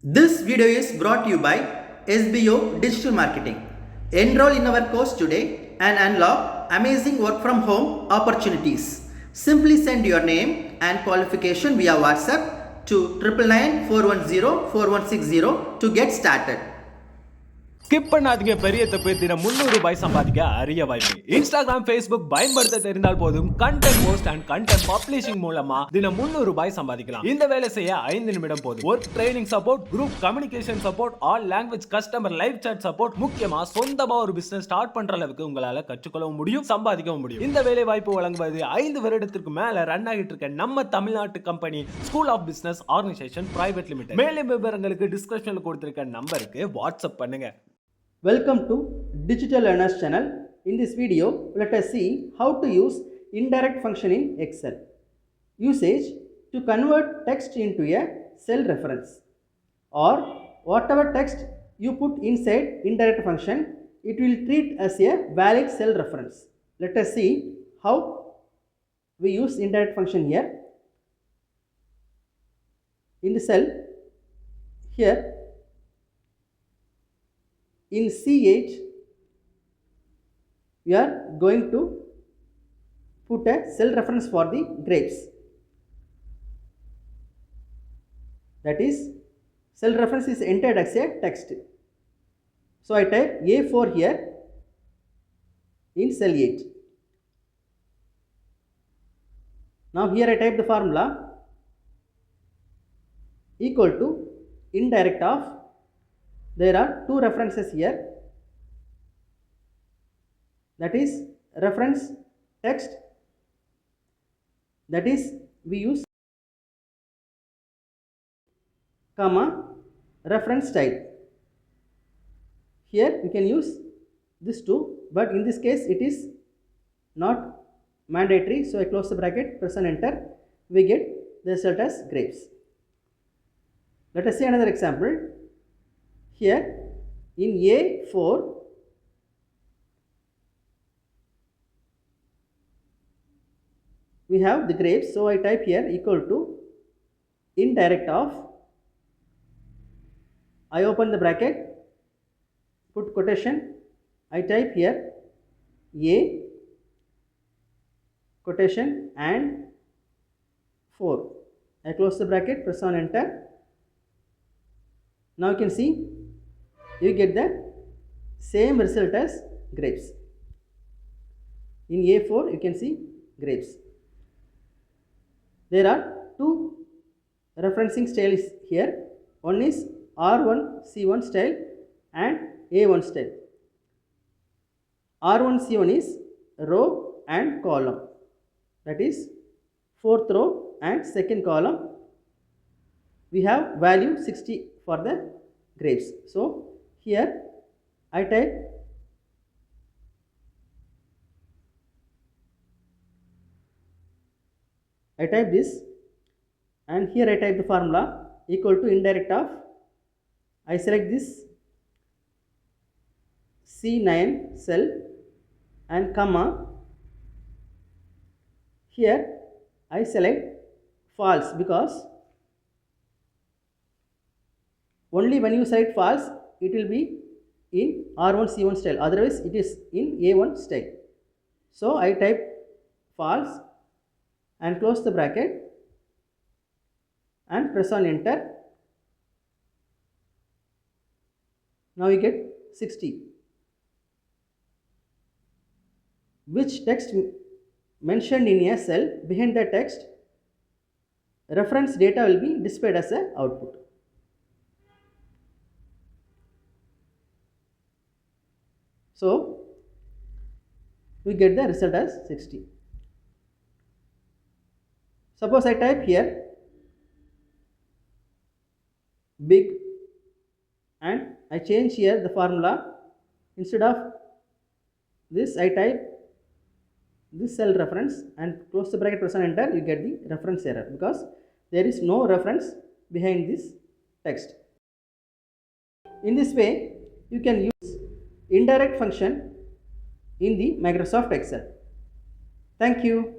This video is brought to you by SBO Digital Marketing. Enroll in our course today and unlock amazing work from home opportunities. Simply send your name and qualification via WhatsApp to 999-410-4160 to get started. Skip பண்ணாதீங்க, பெரிய தப்பு. தினம் 300 ரூபாய் சம்பாதிக்க அரிய வாய்ப்பு. Instagram, Facebook பயன்படுத்த தெரிந்தால் போதும். Content post and content publishing மூலமா தினம் 300 ரூபாய் சம்பாதிக்கலாம். இந்த வேலை செய்ய 5 நிமிடம் போதும். Work training support, group communication support, all language customer live chat support, முக்கியமா சொந்தமா ஒரு பிசினஸ் ஸ்டார்ட் பண்ற அளவுக்கு உங்களால கற்றுக்கொள்ளவும் முடியும், சம்பாதிக்கவும் முடியும். இந்த வேலை வாய்ப்பு வழங்குவது 5 வருடத்திற்கு மேல ரன் ஆகிட்டு இருக்க நம்ம தமிழ்நாட்டு company school of business organisation private limited. மேலும் விவரங்களுக்கு டிஸ்கிரிப்ஷன்ல கொடுத்திருக்க நம்பருக்கு வாட்ஸ்அப் பண்ணுங்க. Welcome to Digital Learners channel. In this video, let us see how to use indirect function in Excel. Usage: to convert text into a cell reference, or whatever text you put inside indirect function, it will treat as a valid cell reference. Let us see how we use indirect function here. In the cell here, in C8 we are going to put a cell reference for the grapes. That is, cell reference is entered as a text. So I type A4 here in cell 8. Now here I type the formula equal to indirect of, there are two references here, that is reference text, that is we use comma reference style. Here we can use this two, but in this case it is not mandatory, so I close the bracket, press and enter, we get the result as grapes. Let us see another example. Here in A4 we have the grapes, so I type here equal to indirect of, I open the bracket, put quotation, I type here A quotation and 4, I close the bracket, press on enter. Now you can see you get the same result as grapes. In A4 you can see grapes. There are two referencing styles here. One is R1 C1 style and A1 style. R1 C1 is row and column, that is 4th row and 2nd column. We have value 60 for the grapes. So here I type this, and here I type the formula equal to indirect of, I select this C9 cell and comma, here I select false, because only when you select false it will be in R1 C1 style, otherwise it is in A1 style. So I type false and close the bracket and press on enter. Now we get 60. Which text mentioned in a cell, behind the text reference data will be displayed as a output. So we get the result as 60. Suppose I type here big and I change here the formula, instead of this I type this cell reference and close the bracket, press and enter, you get the reference error because there is no reference behind this text. In this way you can use indirect function in the Microsoft Excel. Thank you.